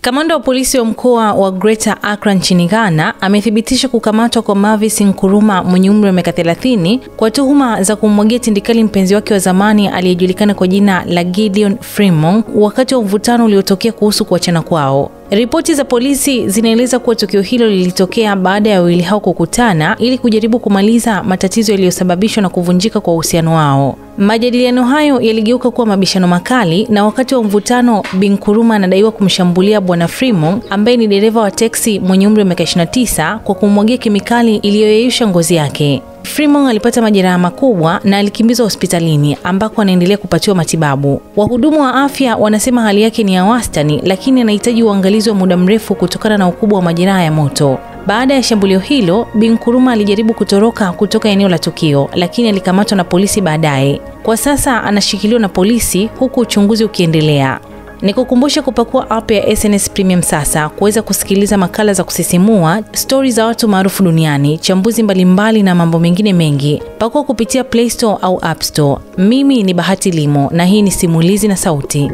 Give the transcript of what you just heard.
Kamanda wa polisi wa mkoa wa Greater Accra nchini Ghana amethibitisha kukamatwa kwa Mavis Nkurumah mwenye umri wa miaka 30 kwa tuhuma za kumwagia tindikali mpenzi wake wa zamani aliyejulikana kwa jina la Gideon Fremong wakati wa mvutano uliotokea kuhusu kuachana kwao. Ripoti za polisi zinaeleza kuwa tukio hilo lilitokea baada ya wawili hao kukutana ili kujaribu kumaliza matatizo yaliyosababishwa na kuvunjika kwa uhusiano wao. Majadiliano hayo yaligeuka kuwa mabishano makali, na wakati wa mvutano Bi Nkurumah anadaiwa kumshambulia bwana Fremong ambaye ni dereva wa teksi mwenye umri wa miaka 29 kwa kumwagia kemikali iliyoyeyusha ngozi yake. Fremong alipata majeraha makubwa na alikimbizwa hospitalini ambako anaendelea kupatiwa matibabu. Wahudumu wa afya wanasema hali yake ni ya wastani, lakini anahitaji uangalizi wa muda mrefu kutokana na ukubwa wa majeraha ya moto. Baada ya shambulio hilo, Bi Nkurumah alijaribu kutoroka kutoka eneo la tukio, lakini alikamatwa na polisi baadaye. Kwa sasa anashikiliwa na polisi huku uchunguzi ukiendelea. Nikukumbusha kupakua app ya SNS Premium sasa kuweza kusikiliza makala za kusisimua, stories za watu maarufu duniani, chambuzi mbalimbali na mambo mengine mengi. Pakua kupitia Play Store au App Store. Mimi ni Bahati Limo na hii ni Simulizi na Sauti.